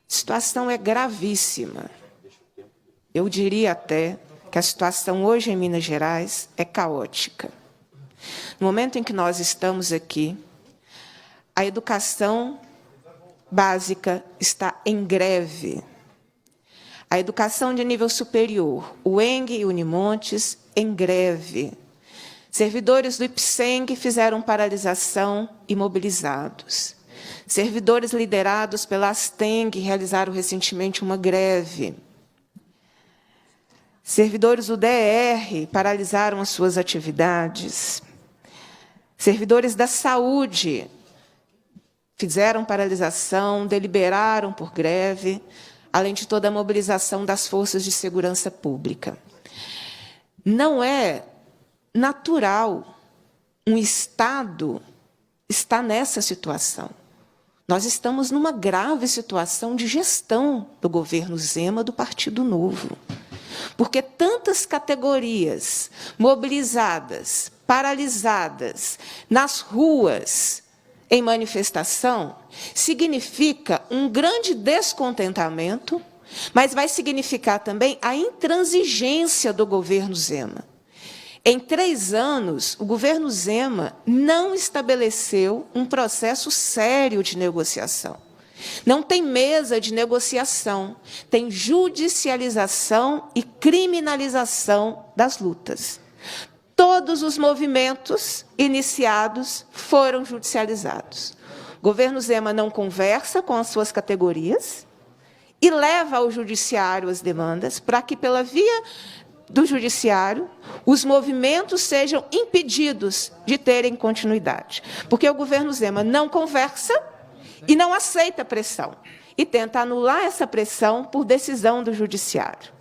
A situação é gravíssima. Eu diria até que a situação hoje em Minas Gerais é caótica. No momento em que nós estamos aqui, a educação básica está em greve. A educação de nível superior, o ENG e o Unimontes, em greve. Servidores do IPSENG fizeram paralisação e mobilizados. Servidores liderados pela ASTENG realizaram recentemente uma greve. Servidores do DR paralisaram as suas atividades. Servidores da saúde fizeram paralisação, deliberaram por greve, além de toda a mobilização das forças de segurança pública. Não é natural um Estado estar nessa situação. Nós estamos numa grave situação de gestão do governo Zema, do Partido Novo. Porque tantas categorias mobilizadas, paralisadas, nas ruas, em manifestação, significa um grande descontentamento, mas vai significar também a intransigência do governo Zema. Em 3 anos, o governo Zema não estabeleceu um processo sério de negociação. Não tem mesa de negociação, tem judicialização e criminalização das lutas. Todos os movimentos iniciados foram judicializados. O governo Zema não conversa com as suas categorias e leva ao judiciário as demandas para que, pela via do judiciário, os movimentos sejam impedidos de terem continuidade. Porque o governo Zema não conversa e não aceita pressão, e tenta anular essa pressão por decisão do judiciário.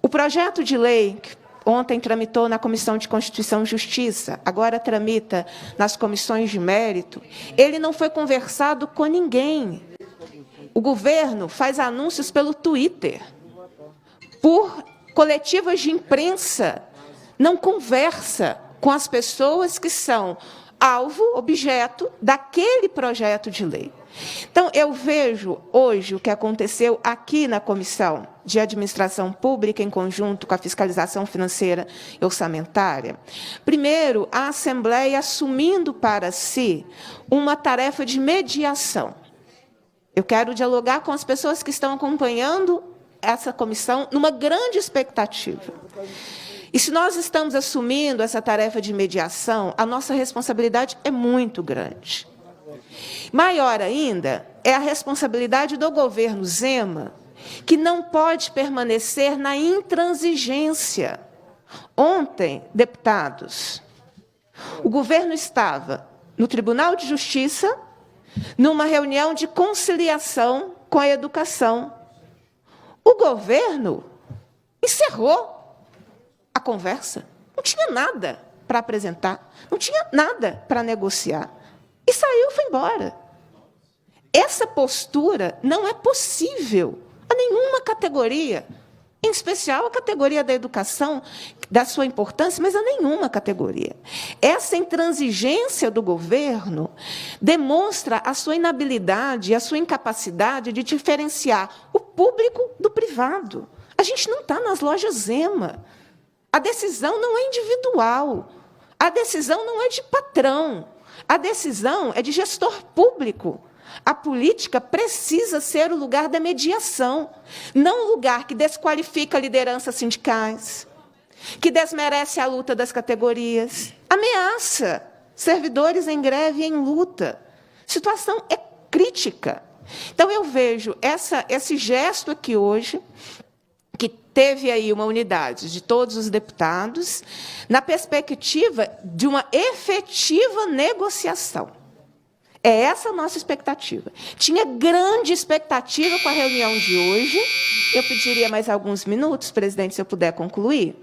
O projeto de lei, que ontem tramitou na Comissão de Constituição e Justiça, agora tramita nas comissões de mérito, ele não foi conversado com ninguém. O governo faz anúncios pelo Twitter, por coletivas de imprensa, não conversa com as pessoas que são alvo, objeto daquele projeto de lei. Então, eu vejo hoje o que aconteceu aqui na Comissão de Administração Pública, em conjunto com a Fiscalização Financeira e Orçamentária. Primeiro, a Assembleia assumindo para si uma tarefa de mediação. Eu quero dialogar com as pessoas que estão acompanhando essa comissão numa grande expectativa. E se nós estamos assumindo essa tarefa de mediação, a nossa responsabilidade é muito grande. Maior ainda é a responsabilidade do governo Zema, que não pode permanecer na intransigência. Ontem, deputados, o governo estava no Tribunal de Justiça, numa reunião de conciliação com a educação. O governo encerrou a conversa, não tinha nada para apresentar, não tinha nada para negociar, e saiu, foi embora. Essa postura não é possível a nenhuma categoria, em especial a categoria da educação, da sua importância, mas a nenhuma categoria. Essa intransigência do governo demonstra a sua inabilidade, a sua incapacidade de diferenciar o público do privado. A gente não está nas lojas Zema. A decisão não é individual, a decisão não é de patrão, a decisão é de gestor público. A política precisa ser o lugar da mediação, não o lugar que desqualifica lideranças sindicais, que desmerece a luta das categorias, ameaça servidores em greve e em luta. A situação é crítica. Então, eu vejo esse gesto aqui hoje, que teve aí uma unidade de todos os deputados, na perspectiva de uma efetiva negociação. É essa a nossa expectativa. Tinha grande expectativa com a reunião de hoje. Eu pediria mais alguns minutos, presidente, se eu puder concluir.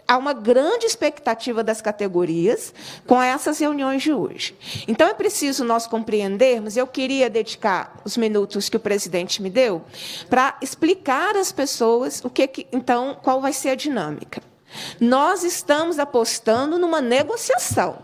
Há uma grande expectativa das categorias com essas reuniões de hoje. Então, é preciso nós compreendermos, eu queria dedicar os minutos que o presidente me deu para explicar às pessoas então, qual vai ser a dinâmica. Nós estamos apostando numa negociação.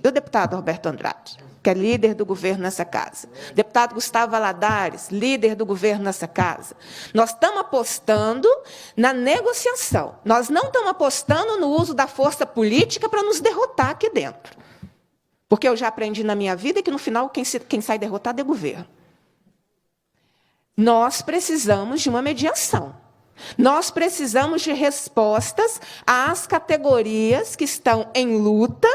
O deputado Roberto Andrade, que é líder do governo nessa casa. Deputado Gustavo Valadares, líder do governo nessa casa. Nós estamos apostando na negociação. Nós não estamos apostando no uso da força política para nos derrotar aqui dentro. Porque eu já aprendi na minha vida que, no final, quem sai derrotado é o governo. Nós precisamos de uma mediação. Nós precisamos de respostas às categorias que estão em luta,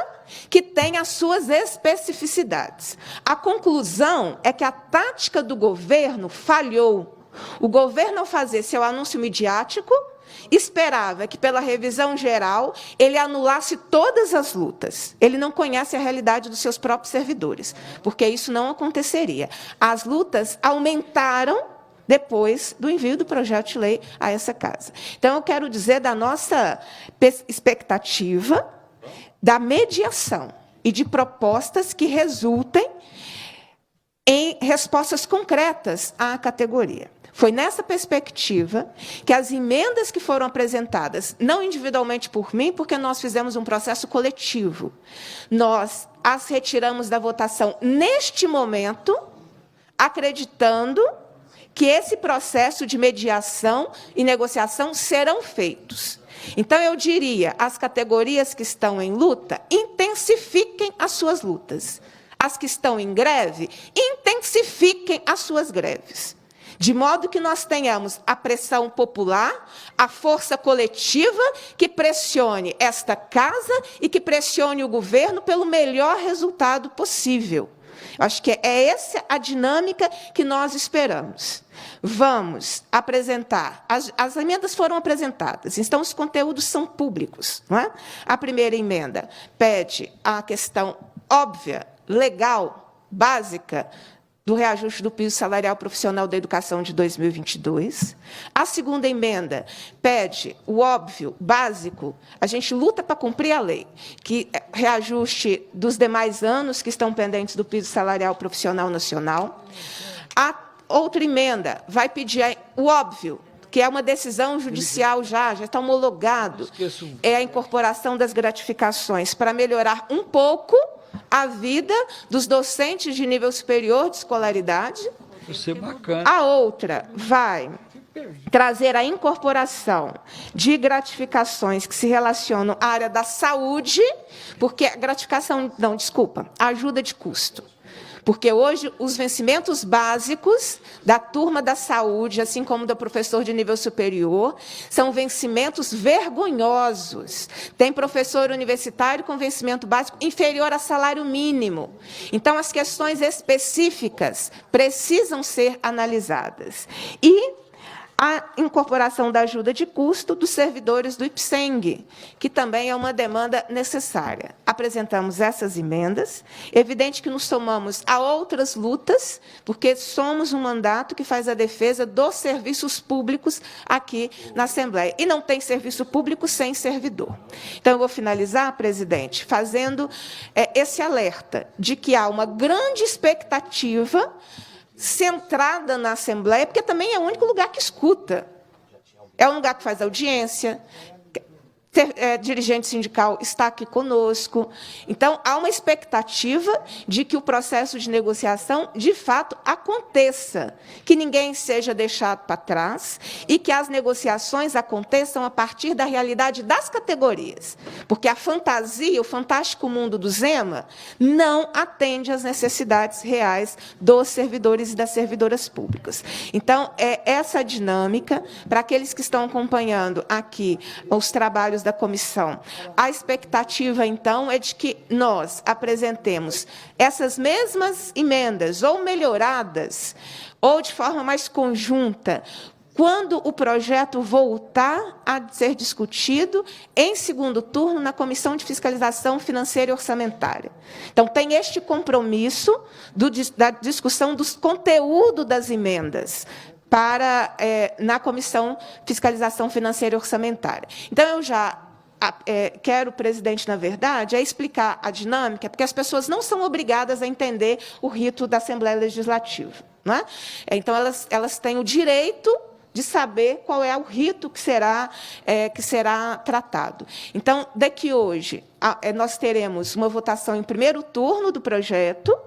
que têm as suas especificidades. A conclusão é que a tática do governo falhou. O governo, ao fazer seu anúncio midiático, esperava que, pela revisão geral, ele anulasse todas as lutas. Ele não conhece a realidade dos seus próprios servidores, porque isso não aconteceria. As lutas aumentaram depois do envio do projeto de lei a essa casa. Então, eu quero dizer da nossa expectativa da mediação e de propostas que resultem em respostas concretas à categoria. Foi nessa perspectiva que as emendas que foram apresentadas, não individualmente por mim, porque nós fizemos um processo coletivo, nós as retiramos da votação neste momento, acreditando que esse processo de mediação e negociação serão feitos. Então, eu diria, as categorias que estão em luta, intensifiquem as suas lutas. As que estão em greve, intensifiquem as suas greves. De modo que nós tenhamos a pressão popular, a força coletiva que pressione esta casa e que pressione o governo pelo melhor resultado possível. Acho que é essa a dinâmica que nós esperamos. Vamos apresentar, as emendas foram apresentadas, então os conteúdos são públicos. Não é? A primeira emenda pede a questão óbvia, legal, básica, do reajuste do piso salarial profissional da educação de 2022. A segunda emenda pede o óbvio, básico, a gente luta para cumprir a lei, que é reajuste dos demais anos que estão pendentes do piso salarial profissional nacional. A outra emenda vai pedir o óbvio, que é uma decisão judicial já está homologado, é a incorporação das gratificações para melhorar um pouco a vida dos docentes de nível superior de escolaridade. Isso é bacana. A outra vai trazer a incorporação de gratificações que se relacionam à área da saúde, porque a gratificação, não, desculpa, a ajuda de custo. Porque hoje os vencimentos básicos da turma da saúde, assim como do professor de nível superior, são vencimentos vergonhosos. Tem professor universitário com vencimento básico inferior a salário mínimo. Então, as questões específicas precisam ser analisadas. E a incorporação da ajuda de custo dos servidores do IPSENG, que também é uma demanda necessária. Apresentamos essas emendas. Evidente que nos somamos a outras lutas, porque somos um mandato que faz a defesa dos serviços públicos aqui na Assembleia. E não tem serviço público sem servidor. Então, eu vou finalizar, presidente, fazendo esse alerta de que há uma grande expectativa centrada na Assembleia, porque também é o único lugar que escuta. É um lugar que faz audiência, dirigente sindical está aqui conosco. Então, há uma expectativa de que o processo de negociação, de fato, aconteça, que ninguém seja deixado para trás e que as negociações aconteçam a partir da realidade das categorias, porque a fantasia, o fantástico mundo do Zema, não atende às necessidades reais dos servidores e das servidoras públicas. Então, é essa dinâmica, para aqueles que estão acompanhando aqui os trabalhos da comissão. A expectativa, então, é de que nós apresentemos essas mesmas emendas, ou melhoradas, ou de forma mais conjunta, quando o projeto voltar a ser discutido em segundo turno na Comissão de Fiscalização Financeira e Orçamentária. Então, tem este compromisso da discussão dos conteúdos das emendas, na Comissão Fiscalização Financeira e Orçamentária. Então, eu já quero, presidente, na verdade, explicar a dinâmica, porque as pessoas não são obrigadas a entender o rito da Assembleia Legislativa. Não é? Então, elas têm o direito de saber qual é o rito que será tratado. Então, daqui hoje, nós teremos uma votação em primeiro turno do projeto,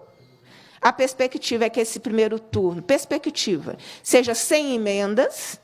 A perspectiva é que esse primeiro turno, seja sem emendas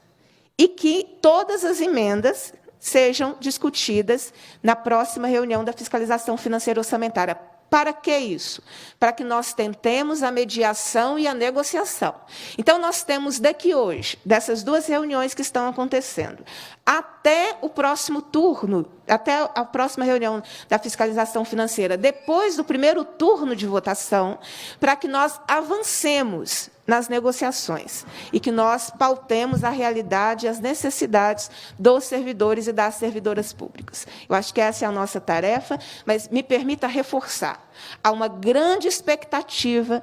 e que todas as emendas sejam discutidas na próxima reunião da fiscalização financeira orçamentária. Para que isso? Para que nós tentemos a mediação e a negociação. Então, nós temos daqui hoje, dessas duas reuniões que estão acontecendo, até o próximo turno, até a próxima reunião da fiscalização financeira, depois do primeiro turno de votação, para que nós avancemos nas negociações e que nós pautemos a realidade e as necessidades dos servidores e das servidoras públicas. Eu acho que essa é a nossa tarefa, mas me permita reforçar. Há uma grande expectativa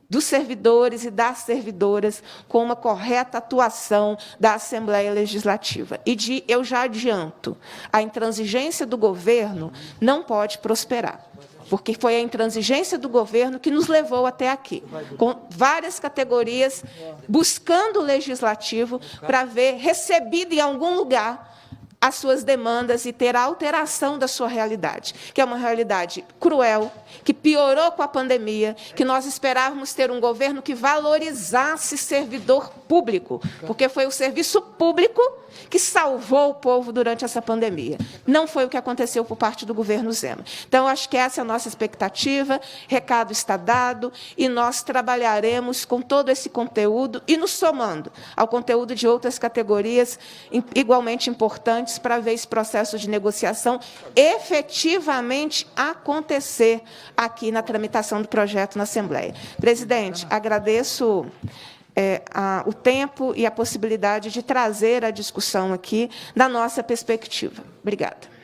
dos servidores e das servidoras com uma correta atuação da Assembleia Legislativa. E eu já adianto, a intransigência do governo não pode prosperar, porque foi a intransigência do governo que nos levou até aqui, com várias categorias buscando o legislativo para ver recebido em algum lugar as suas demandas e ter a alteração da sua realidade, que é uma realidade cruel, que piorou com a pandemia, que nós esperávamos ter um governo que valorizasse servidor público, porque foi o serviço público que salvou o povo durante essa pandemia. Não foi o que aconteceu por parte do governo Zema. Então, acho que essa é a nossa expectativa, recado está dado, e nós trabalharemos com todo esse conteúdo e nos somando ao conteúdo de outras categorias igualmente importantes para ver esse processo de negociação efetivamente acontecer aqui na tramitação do projeto na Assembleia. Presidente, agradeço o tempo e a possibilidade de trazer a discussão aqui da nossa perspectiva. Obrigada.